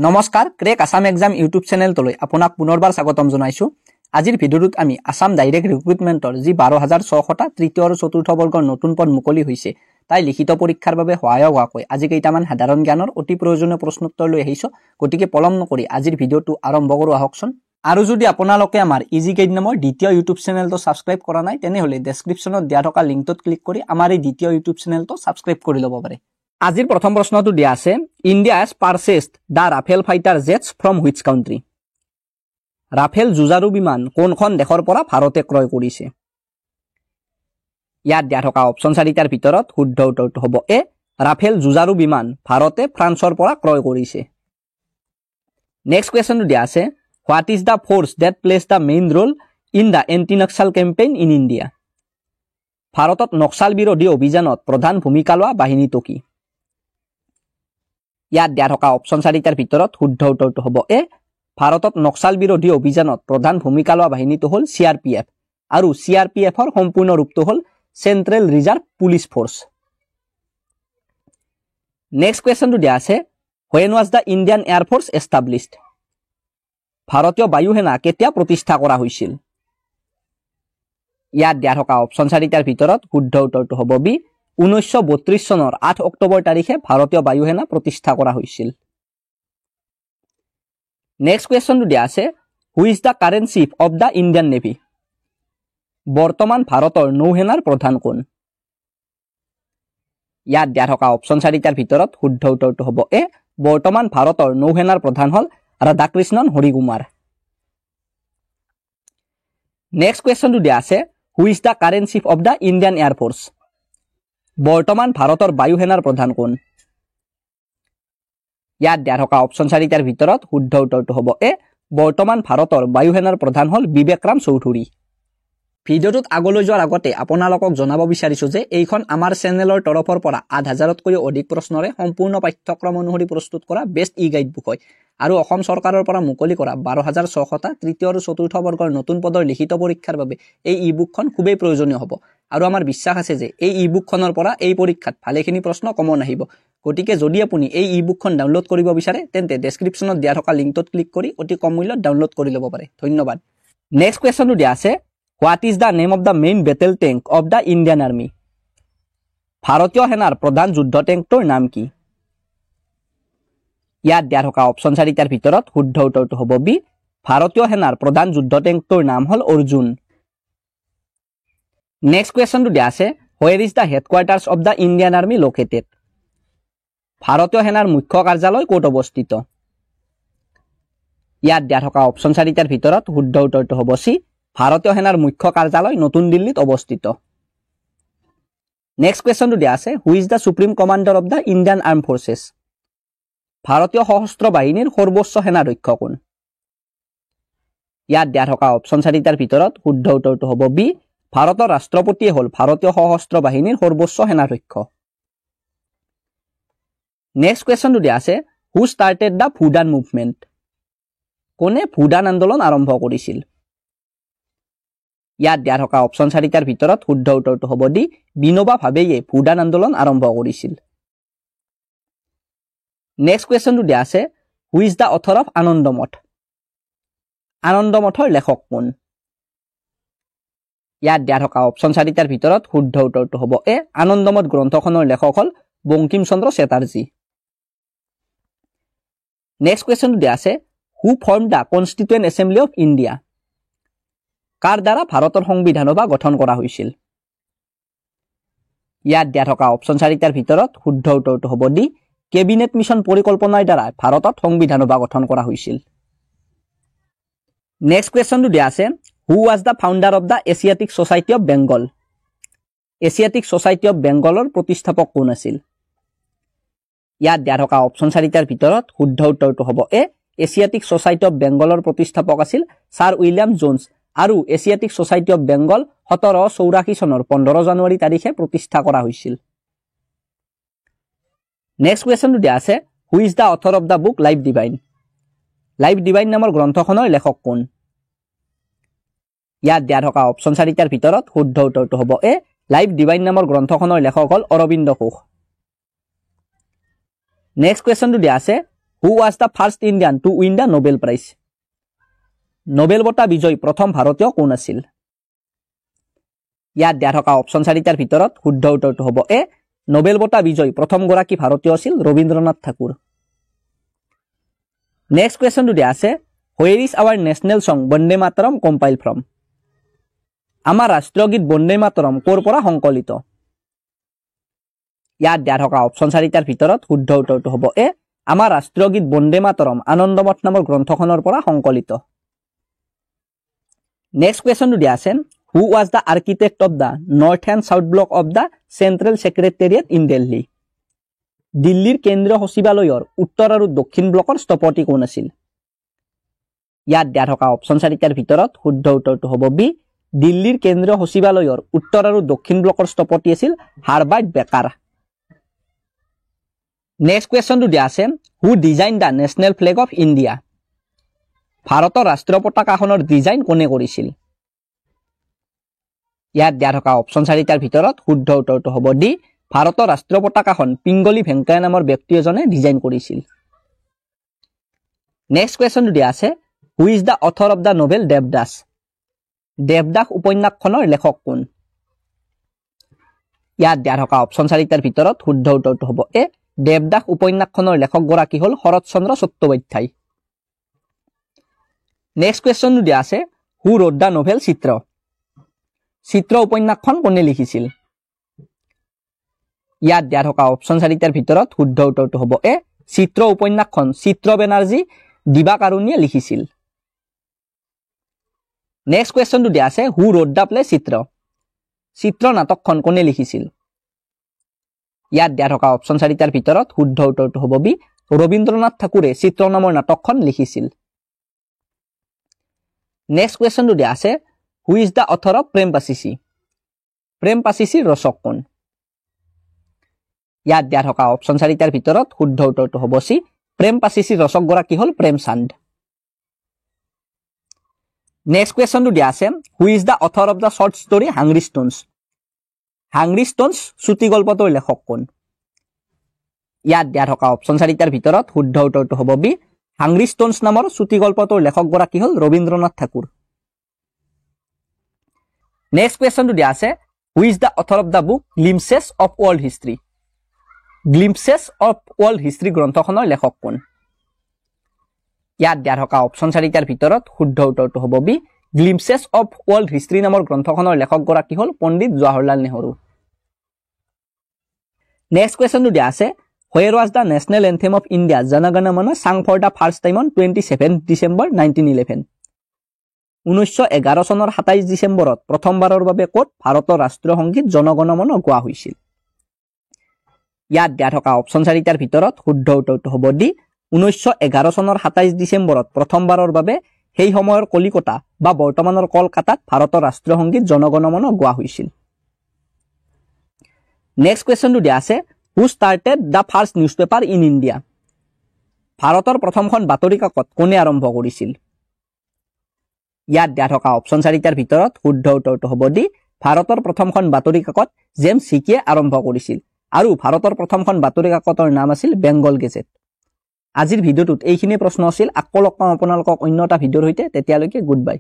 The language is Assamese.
নমস্কাৰ ক্ৰেক আসাম এক্সাম ইউটিউব চেনেলটোলৈ আপোনাক পুনৰবাৰ স্বাগতম জনাইছো। আজিৰ ভিডিঅ'টোত আমি আসাম ডাইৰেক্ট ৰিক্ৰুটমেণ্টৰ যি 12600টা তৃতীয় আৰু চতুৰ্থ বৰ্গৰ নতুন পদ মুকলি হৈছে তাই লিখিত পৰীক্ষাৰ বাবে সহায়ক হোৱাকৈ আজি কেইটামান সাধাৰণ জ্ঞানৰ অতি প্ৰয়োজনীয় প্ৰশ্নোত্তৰ লৈ আহিছো। গতিকে পলম নকৰি আজিৰ ভিডিঅ'টো আৰম্ভ কৰো আহকচোন। আৰু যদি আপোনালোকে আমাৰ ইজি গাইড নামৰ দ্বিতীয় ইউটিউব চেনেলটো সাবস্ক্ৰাইব কৰা নাই তেনেহলে ডেসক্ৰিপচনত দিয়া থকা লিংকটোত ক্লিক কৰি আমাৰ এই দ্বিতীয় ইউটিউব চেনেলটো সাবস্ক্ৰাইব কৰি ল'ব পাৰে। আজিৰ প্ৰথম প্ৰশ্নটো দিয়া আছে India has purchased the Rafale fighter jets from which country? Rafale যুঁজাৰু বিমান কোনখন দেশৰ পৰা ভাৰতে ক্ৰয় কৰিছে? ইয়াত দিয়া থকা অপচন 4টাৰ ভিতৰত শুদ্ধ উত্তৰটো হ'ব এ ৰাফেল যুঁজাৰু বিমান ভাৰতে ফ্ৰান্সৰ পৰা ক্ৰয় কৰিছে। নেক্সট কোৱেশ্চনটো দিয়া আছে what is the force that plays the main role in the anti-Naxal campaign in India? ভাৰতত নক্সাল বিৰোধী অভিযানত প্ৰধান ভূমিকা লোৱা বাহিনীটো কি? ইয়াত দিয়া থকা অপচন 4টাৰ ভিতৰত শুদ্ধ উত্তৰটো হ'ব এ ভাৰতত নক্সাল বিৰোধী অভিযানত প্ৰধান ভূমিকা লোৱা বাহিনীটো হ'ল CRPF আৰু CRPFৰ সম্পূৰ্ণ ৰূপটো হ'ল central reserve police force. Next কোৱেশ্চনটো দিয়া আছে when was the Indian Air Force established? ভাৰতীয় বায়ু সেনা কেতিয়া প্ৰতিষ্ঠা কৰা হৈছিল? ইয়াত দিয়া থকা অপচন 4টাৰ ভিতৰত শুদ্ধ উত্তৰটো হ'ব বি 1932 চনৰ 8 অক্টোবৰ তাৰিখে ভাৰতীয় বায়ু সেনা প্ৰতিষ্ঠা কৰা হৈছিল। নেক্সট কোৱেশ্চনটো দিয়া আছে who is the current chief of the Indian navy? বৰ্তমান ভাৰতৰ নৌসেনাৰ প্ৰধান কোন? ইয়াত দিয়া থকা অপচন 4টাৰ ভিতৰত শুদ্ধ উত্তৰটো হ'ব এ বৰ্তমান ভাৰতৰ নৌসেনাৰ প্ৰধান হ'ল ৰাধাকৃষ্ণন হৰিকুমাৰ। নেক্সট কোৱেশ্চনটো দিয়া আছে who is the current chief of the Indian air force? বৰ্তমান ভাৰতৰ বায়ু সেনাৰ প্ৰধান কোন? ইয়াত দিয়া থকা অপচন 4টাৰ ভিতৰত শুদ্ধ উত্তৰটো হ'ব এ বৰ্তমান ভাৰতৰ বায়ু সেনাৰ প্ৰধান হ'ল বিবেকৰাম চৌধুৰী। ভিডিঅ'টোত আগলৈ যোৱাৰ আগতে আপোনালোকক জনাব বিচাৰিছো যে এইখন আমাৰ চেনেলৰ তৰফৰ পৰা 8000তকৈ অধিক প্ৰশ্নৰে সম্পূৰ্ণ পাঠ্যক্ৰম অনুসৰি প্ৰস্তুত কৰা বেষ্ট ই গাইড বুক হয় আৰু অসম চৰকাৰৰ পৰা মুকলি কৰা 12600টা তৃতীয় আৰু চতুৰ্থ বৰ্গৰ নতুন পদৰ লিখিত পৰীক্ষাৰ বাবে এই ই বুকখন খুবেই প্ৰয়োজনীয় হ'ব আৰু আমাৰ বিশ্বাস আছে যে এই ই বুকখনৰ পৰা এই পৰীক্ষাত ভালেখিনি প্ৰশ্ন কমন আহিব। গতিকে যদি আপুনি এই ই বুকখন ডাউনলোড কৰিব বিচাৰে তেন্তে ডেসক্ৰিপচনত দিয়া থকা লিংকটোত ক্লিক কৰি অতি কম মূল্যত ডাউনলোড কৰি ল'ব পাৰে। ধন্যবাদ। নেক্সট কোৱেশ্চনটো দিয়া আছে What is the name of the main battle tank of the Indian Army? ভাৰতীয় সেনাৰ প্ৰধান যুদ্ধ টেংকটোৰ নাম কি? ইয়াত দিয়া থকা অপচন 4টাৰ ভিতৰত শুদ্ধ উত্তৰটো হ'ব বি ভাৰতীয় সেনাৰ প্ৰধান যুদ্ধ টেংকটোৰ নাম হ'ল অৰ্জুন। নেক্সট কোৱেশ্চনটো দিয়া আছে Where is the headquarters of the Indian Army located? ভাৰতীয় সেনাৰ মুখ্য কাৰ্যালয় ক'ত অৱস্থিত? ইয়াত দিয়া থকা অপচন 4টাৰ ভিতৰত শুদ্ধ উত্তৰটো হ'ব চি ভাৰতীয় সেনাৰ মুখ্য কাৰ্যালয় নতুন দিল্লীত অৱস্থিত। নেক্সট কোৱেশ্চনটো দিয়া আছে who is the supreme commander of the Indian arm forces? ভাৰতীয় সশস্ত্ৰ বাহিনীৰ সৰ্বোচ্চ সেনাধ্যক্ষ কোন? ইয়াত দিয়া থকা অপচন 4টাৰ ভিতৰত শুদ্ধ উত্তৰটো হ'ব বি ভাৰতৰ ৰাষ্ট্ৰপতিয়ে হ'ল ভাৰতীয় সশস্ত্ৰ বাহিনীৰ সৰ্বোচ্চ সেনাধ্যক্ষ। নেক্সট কোৱেশ্চনটো দিয়া আছে who started the Bhoodan movement? কোনে ভুদান আন্দোলন আৰম্ভ কৰিছিল? ইয়াত দিয়া থকা অপচন 4টাৰ ভিতৰত শুদ্ধ উত্তৰটো হ'ব ডি বিনোবা ভাৱেয়ে ভুদান আন্দোলন আৰম্ভ কৰিছিল। নেক্সট কুৱেশ্যনটো দিয়া আছে who is the author of Anandamath? আনন্দমঠৰ লেখক কোন? ইয়াত দিয়া থকা অপচন 4টাৰ ভিতৰত শুদ্ধ উত্তৰটো হ'ব এ আনন্দমঠ গ্ৰন্থখনৰ লেখক হ'ল বংকিম চন্দ্ৰ চেটাৰ্জী। নেক্সট কুৱেশ্যনটো দিয়া আছে who form the constituent assembly of India? কাৰ দ্বাৰা ভাৰতৰ সংবিধান সভা গঠন কৰা হৈছিল? ইয়াত দিয়া থকা অপচন 4টাৰ ভিতৰত শুদ্ধ উত্তৰটো হ'ব ডি কেবিনেট মিছন পৰিকল্পনাৰ দ্বাৰা ভাৰতত সংবিধান সভা গঠন কৰা হৈছিল। নেক্সট কুৱেশ্যনটো দিয়া আছে who was the founder of the Asiatic Society of Bengal? Asiatic Society of বেংগলৰ প্ৰতিষ্ঠাপক কোন আছিল? ইয়াত দিয়া থকা অপচন 4টাৰ ভিতৰত শুদ্ধ উত্তৰটো হ'ব এ এছিয়াটিক ছ'চাইটি অফ বেংগলৰ প্ৰতিষ্ঠাপক আছিল ছাৰ উইলিয়াম জোনছ আৰু এছিয়াটিক ছ'চাইটি অফ বেংগল 1784 চনৰ 15 জানুৱাৰী তাৰিখে প্ৰতিষ্ঠা কৰা হৈছিল। নেক্সট কুৱেশ্যনটো দিয়া আছে who is the author of the book life divine? Life divine নামৰ গ্ৰন্থখনৰ লেখক কোন? ইয়াত দিয়া থকা অপচন 4টাৰ ভিতৰত শুদ্ধ উত্তৰটো হ'ব এ লাইফ ডিভাইন নামৰ গ্ৰন্থখনৰ লেখক হ'ল অৰবিন্দ ঘোষ। নেক্সট কুৱেশ্যনটো দিয়া আছে who was the first Indian to win the Nobel prize Nobel বঁটা বিজয়ী প্ৰথম ভাৰতীয় কোন আছিল ইয়াত দিয়া থকা অপশ্যন 4টাৰ ভিতৰত শুদ্ধ উত্তৰটো হ'ব এ নোবেল বঁটা বিজয়ী প্ৰথমগৰাকী ভাৰতীয় আছিল ৰবীন্দ্ৰনাথ ঠাকুৰ নেক্সট কুৱেশ্যনটো দিয়া আছে হোৱেৰ ইজ আৱাৰ নেশ্যনেল সং বন্দে মাতৰম কম্পাইল ফ্ৰম আমাৰ ৰাষ্ট্ৰীয় গীত বন্দে মাতৰম ক'ৰ পৰা সংকলিত ইয়াত দিয়া থকা অপশ্যন 4টাৰ ভিতৰত শুদ্ধ উত্তৰটো হ'ব এ আমাৰ ৰাষ্ট্ৰীয় গীত বন্দে মাতৰম আনন্দমঠ নামৰ গ্ৰন্থখনৰ পৰা সংকলিত নেক্সট কুৱেশ্যনটো দিয়া আছে who was the architect of the north and south block of the central secretariat in Delhi দিল্লীৰ কেন্দ্ৰীয় সচিবালয়ৰ উত্তৰ আৰু দক্ষিণ ব্লকৰ স্থপতি কোন আছিল ইয়াত দিয়া থকা অপশ্যন 4টাৰ ভিতৰত শুদ্ধ উত্তৰটো হ'ব বি দিল্লীৰ কেন্দ্ৰীয় সচিবালয়ৰ উত্তৰ আৰু দক্ষিণ ব্লকৰ স্থপতি আছিল হাৰ্বাৰ্ট বেকাৰ নেক্সট কুৱেশ্যনটো দিয়া আছে হু design the national flag off India ভাৰতৰ ৰাষ্ট্ৰীয় পতাকাখনৰ ডিজাইন কোনে কৰিছিল ইয়াত দিয়া থকা অপশ্যন 4টাৰ ভিতৰত শুদ্ধ উত্তৰটো হ'ব ডি ভাৰতৰ ৰাষ্ট্ৰীয় পতাকাখন পিংগলি ভেংকায়া নামৰ ব্যক্তি এজনে ডিজাইন কৰিছিল নেক্সট কুৱেশ্যনটো দিয়া আছে who is the author of the novel Devdas Devdas উপন্যাসখনৰ লেখক কোন ইয়াত দিয়া থকা অপশ্যন 4টাৰ ভিতৰত শুদ্ধ উত্তৰটো হ'ব এ দেৱদাস উপন্যাসখনৰ লেখকগৰাকী হ'ল শৰৎচন্দ্ৰ চট্টোপাধ্যায় নেক্সট কুৱেশ্যনটো দিয়া আছে হু ৰোড দ্য নভেল চিত্ৰ চিত্ৰ উপন্যাসখন কোনে লিখিছিল ইয়াত দিয়া থকা অপশ্যন 4টাৰ ভিতৰত শুদ্ধ উত্তৰটো হ'ব এ চিত্ৰ উপন্যাসখন চিত্ৰ বেনাৰ্জী দিবাকাৰুণীয়ে লিখিছিল নেক্সট কুৱেশ্যনটো দিয়া আছে হু ৰোড দ্য প্লে চিত্ৰ চিত্ৰ নাটকখন কোনে লিখিছিল ইয়াত দিয়া থকা অপশ্যন 4টাৰ ভিতৰত শুদ্ধ উত্তৰটো হ'ব বি ৰবীন্দ্ৰনাথ ঠাকুৰে চিত্ৰ নামৰ নাটকখন লিখিছিল নেক্সট কুৱেশ্যনটো দিয়া আছে who is the author of প্ৰেম পাচিচিৰ ৰচক কোন ইয়াত দিয়া থকা অপশ্যন 4টাৰ ভিতৰত শুদ্ধ উত্তৰটো হ'ব চি প্ৰেম পাচিচিৰ ৰচকগৰাকী হ'ল প্ৰেমচান্দ নেক্সট কুৱেশ্যনটো দিয়া আছে who is the author of the short story হাংৰি stones চুটি গল্পটোৰ লেখক কোন ইয়াত দিয়া থকা অপশ্যন 4টাৰ ভিতৰত শুদ্ধ উত্তৰটো হ'ব বি হাংৰি ষ্টনছ নামৰ চুটি গল্পটোৰ লেখকগৰাকী হ'ল ৰবীন্দ্ৰনাথ ঠাকুৰ নেক্সট কুৱেশ্যনটো দিয়া আছে who is the author of the book Glimpses of World History গ্ৰন্থখনৰ লেখক কোন ইয়াত দিয়া থকা অপশ্যন 4টাৰ ভিতৰত শুদ্ধ উত্তৰটো হ'ব B Glimpses of World History নামৰ গ্ৰন্থখনৰ লেখকগৰাকী হ'ল পণ্ডিত জৱাহৰলাল নেহৰু নেক্সট কুৱেশ্যনটো দিয়া আছে where was the national anthem of India Jana Gana Mana sang for the first time on 27 December 1911 1911 চনৰ 27 ডিচেম্বৰত প্ৰথমবাৰৰ বাবে ক'ত ভাৰতৰ ৰাষ্ট্ৰীয় সংগীত জন গণ মন গোৱা হৈছিল ইয়াত দিয়া থকা অপশ্যন 4টাৰ ভিতৰত শুদ্ধ উত্তৰটো হ'ব ডি 1911 চনৰ 27 ডিচেম্বৰত প্ৰথমবাৰৰ বাবে সেই সময়ৰ কলিকতা বা বৰ্তমানৰ কলকাতাত ভাৰতৰ ৰাষ্ট্ৰীয় সংগীত জন গণ মন গোৱা হৈছিল নেক্সট কুৱেশ্যনটো দিয়া আছে who started the first newspaper in India ভাৰতৰ প্ৰথমখন বাতৰি কাকত কোনে আৰম্ভ কৰিছিল ইয়াত দিয়া থকা অপশ্যন 4টাৰ ভিতৰত শুদ্ধ উত্তৰটো হ'ব ডি ভাৰতৰ প্ৰথমখন বাতৰি কাকত জেমছ হিকিয়ে আৰম্ভ কৰিছিল আৰু ভাৰতৰ প্ৰথমখন বাতৰি কাকতৰ নাম আছিল বেংগল গেজেট আজিৰ ভিডিঅ'টোত এইখিনি প্ৰশ্ন আছিল আকৌ লগ পাম আপোনালোকক অন্য এটা ভিডিঅ'ৰ সৈতে তেতিয়ালৈকে গুড বাই